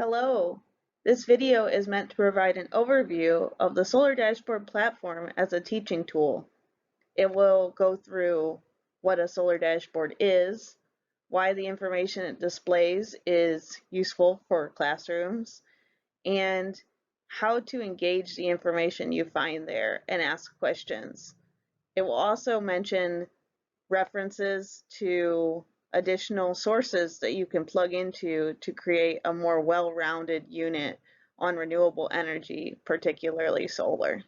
Hello. This video is meant to provide an overview of the Solar Dashboard platform as a teaching tool. It will go through what a solar dashboard is, why the information it displays is useful for classrooms, and how to engage the information you find there and ask questions. It will also mention references to additional sources that you can plug into to create a more well-rounded unit on renewable energy, particularly solar.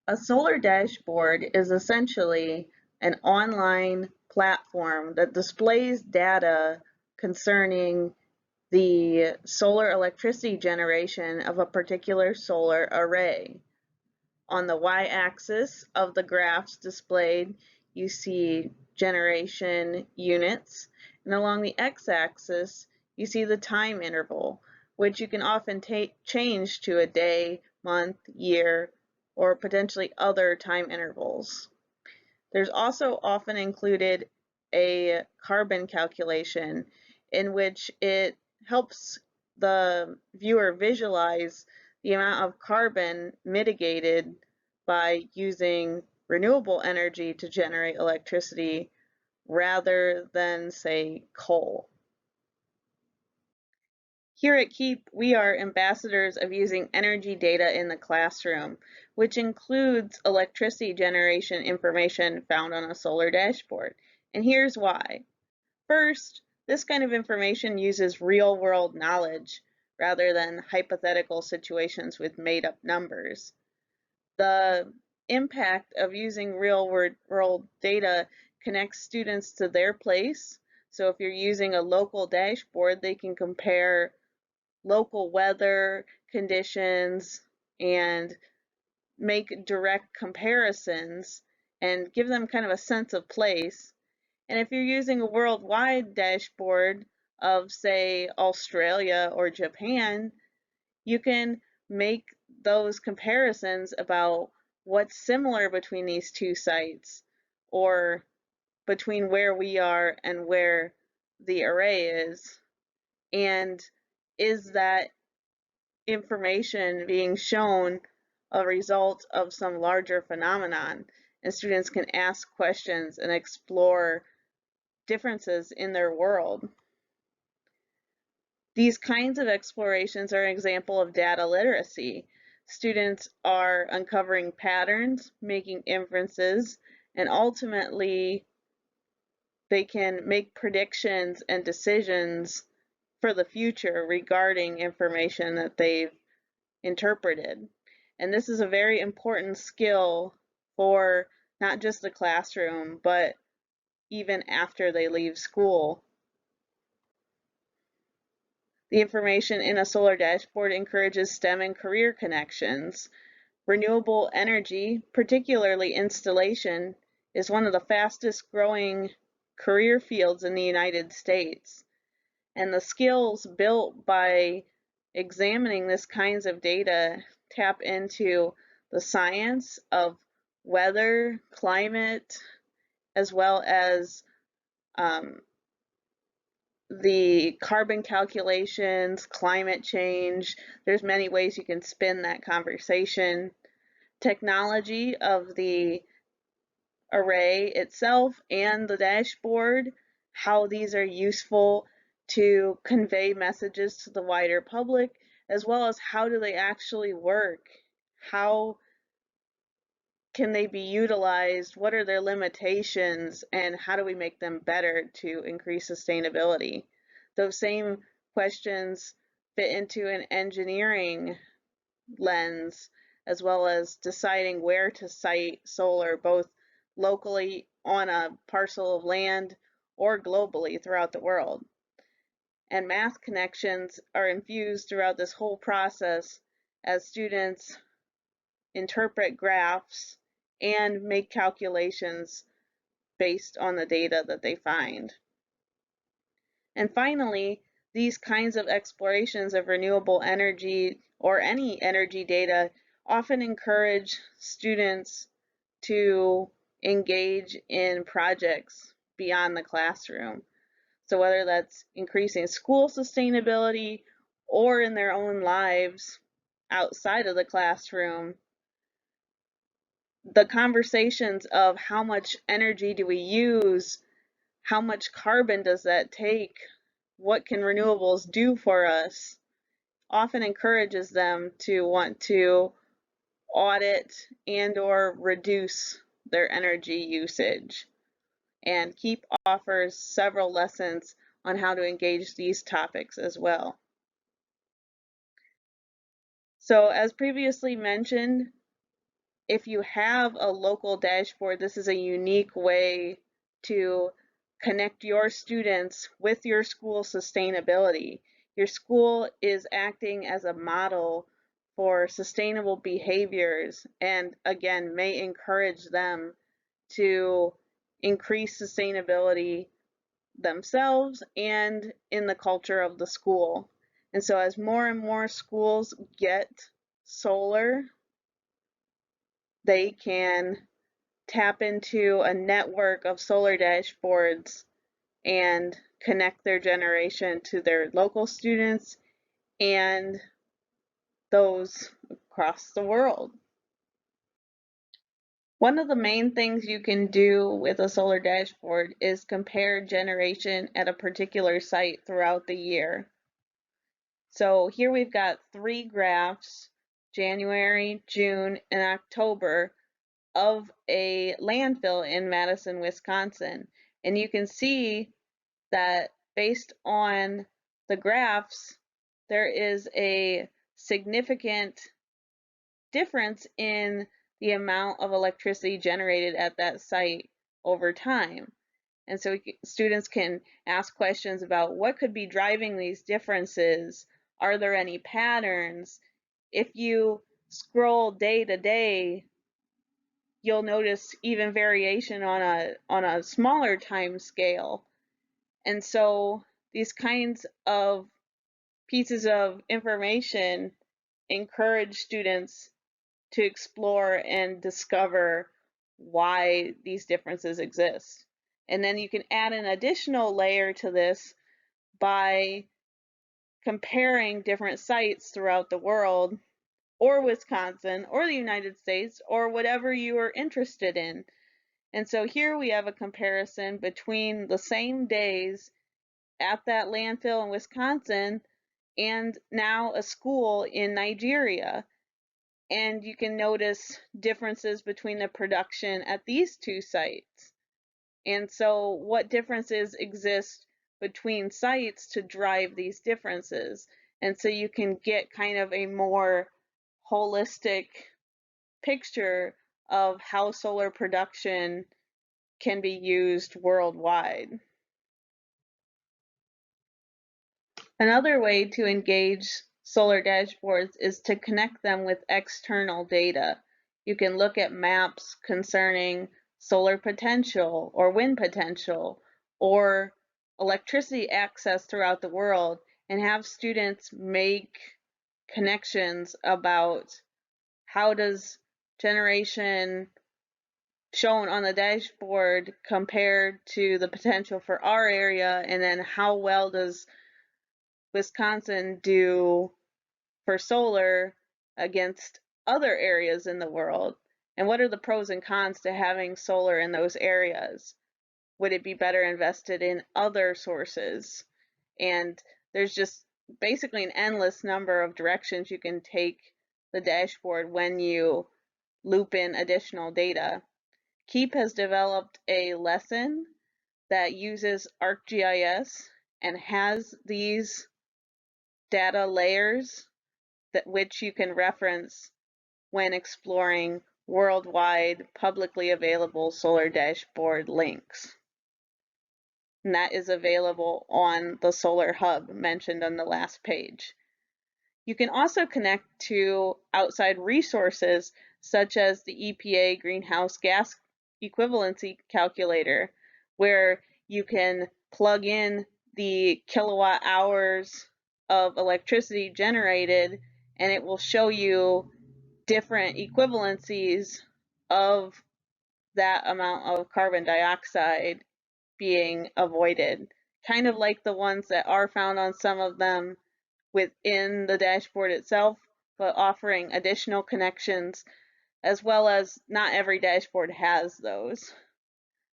A solar dashboard is essentially an online platform that displays data concerning the solar electricity generation of a particular solar array. On the y-axis of the graphs displayed, you see generation units, and along the x-axis, you see the time interval, which you can often change to a day, month, year, or potentially other time intervals. There's also often included a carbon calculation in which it helps the viewer visualize the amount of carbon mitigated by using renewable energy to generate electricity rather than, say, coal. Here at KEEP, we are ambassadors of using energy data in the classroom, which includes electricity generation information found on a solar dashboard. And here's why. First, this kind of information uses real-world knowledge rather than hypothetical situations with made-up numbers. The impact of using real-world data connects students to their place. So if you're using a local dashboard, they can compare local weather conditions and make direct comparisons and give them kind of a sense of place. And if you're using a worldwide dashboard of, say, Australia or Japan, you can make those comparisons about what's similar between these two sites or between where we are and where the array is. And is that information being shown a result of some larger phenomenon? And students can ask questions and explore differences in their world. These kinds of explorations are an example of data literacy. Students are uncovering patterns, making inferences, and ultimately they can make predictions and decisions for the future regarding information that they've interpreted. And this is a very important skill for not just the classroom, but even after they leave school. The information in a solar dashboard encourages STEM and career connections. Renewable energy, particularly installation, is one of the fastest growing career fields in the United States. And the skills built by examining this kinds of data tap into the science of weather, climate, as well as the carbon calculations, climate change. There's many ways you can spin that conversation. Technology of the array itself and the dashboard, how these are useful to convey messages to the wider public, as well as how do they actually work? How can they be utilized? What are their limitations? And how do we make them better to increase sustainability? Those same questions fit into an engineering lens, as well as deciding where to site solar, both locally on a parcel of land or globally throughout the world. And math connections are infused throughout this whole process as students interpret graphs and make calculations based on the data that they find. And finally, these kinds of explorations of renewable energy or any energy data often encourage students to engage in projects beyond the classroom. So whether that's increasing school sustainability or in their own lives outside of the classroom, the conversations of how much energy do we use, how much carbon does that take, what can renewables do for us, often encourages them to want to audit and or reduce their energy usage. And KEEP offers several lessons on how to engage these topics as well. So as previously mentioned, if you have a local dashboard, this is a unique way to connect your students with your school sustainability. Your school is acting as a model for sustainable behaviors and again may encourage them to increase sustainability themselves and in the culture of the school. And so as more and more schools get solar, they can tap into a network of solar dashboards and connect their generation to their local students and those across the world. One of the main things you can do with a solar dashboard is compare generation at a particular site throughout the year. So here we've got 3 graphs, January, June, and October, of a landfill in Madison, Wisconsin. And you can see that based on the graphs, there is a significant difference in the amount of electricity generated at that site over time. And so students can ask questions about what could be driving these differences. Are there any patterns? If you scroll day to day, you'll notice even variation on a smaller time scale. And so these kinds of pieces of information encourage students to explore and discover why these differences exist. And then you can add an additional layer to this by comparing different sites throughout the world or Wisconsin or the United States or whatever you are interested in. And so here we have a comparison between the same days at that landfill in Wisconsin and now a school in Nigeria. And you can notice differences between the production at these 2 sites. And so what differences exist between sites to drive these differences? And so you can get kind of a more holistic picture of how solar production can be used worldwide. Another way to engage solar dashboards is to connect them with external data. You can look at maps concerning solar potential or wind potential or electricity access throughout the world and have students make connections about how does generation shown on the dashboard compared to the potential for our area, and then how well does Wisconsin do for solar against other areas in the world? And what are the pros and cons to having solar in those areas? Would it be better invested in other sources? And there's just basically an endless number of directions you can take the dashboard when you loop in additional data. KEEP has developed a lesson that uses ArcGIS and has these data layers that which you can reference when exploring worldwide publicly available solar dashboard links. And that is available on the Solar Hub mentioned on the last page. You can also connect to outside resources such as the EPA greenhouse gas equivalency calculator, where you can plug in the kilowatt hours of electricity generated and it will show you different equivalencies of that amount of carbon dioxide being avoided, kind of like the ones that are found on some of them within the dashboard itself, but offering additional connections, as well as not every dashboard has those.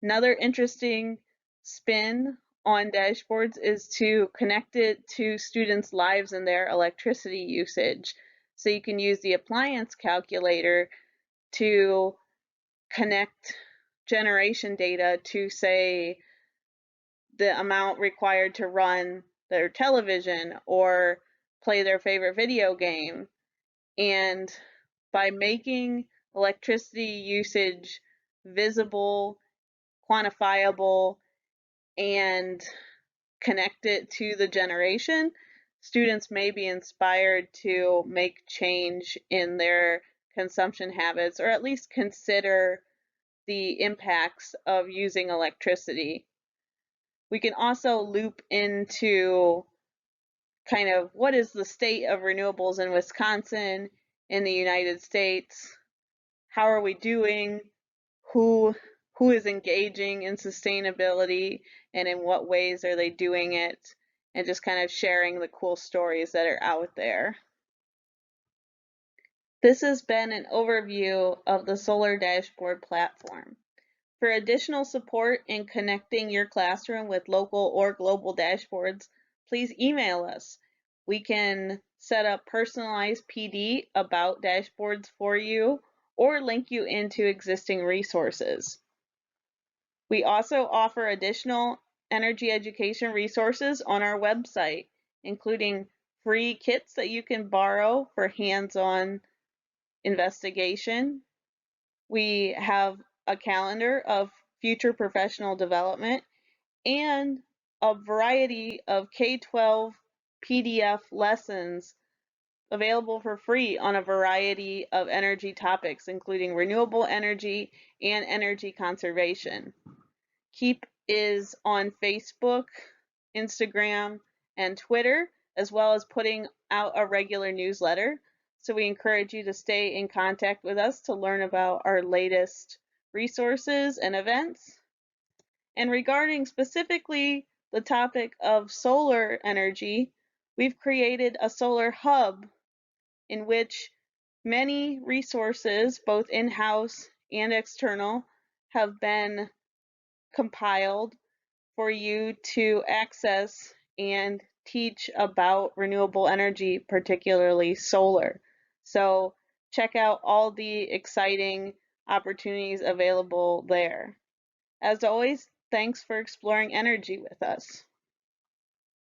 Another interesting spin on dashboards is to connect it to students' lives and their electricity usage. So you can use the appliance calculator to connect generation data to, say, the amount required to run their television or play their favorite video game. And by making electricity usage visible, quantifiable, and connect it to the generation, students may be inspired to make change in their consumption habits, or at least consider the impacts of using electricity. We can also loop into kind of what is the state of renewables in Wisconsin, in the United States, how are we doing, who is engaging in sustainability, and in what ways are they doing it, and just kind of sharing the cool stories that are out there. This has been an overview of the Solar Dashboard platform. For additional support in connecting your classroom with local or global dashboards, please email us. We can set up personalized PD about dashboards for you or link you into existing resources. We also offer additional energy education resources on our website, including free kits that you can borrow for hands-on investigation. We have a calendar of future professional development and a variety of K-12 PDF lessons available for free on a variety of energy topics, including renewable energy and energy conservation. Keep is on Facebook, Instagram, and Twitter, as well as putting out a regular newsletter. So we encourage you to stay in contact with us to learn about our latest resources and events. And regarding specifically the topic of solar energy, we've created a solar hub in which many resources, both in-house and external, have been compiled for you to access and teach about renewable energy, particularly solar. So check out all the exciting opportunities available there. As always, thanks for exploring energy with us.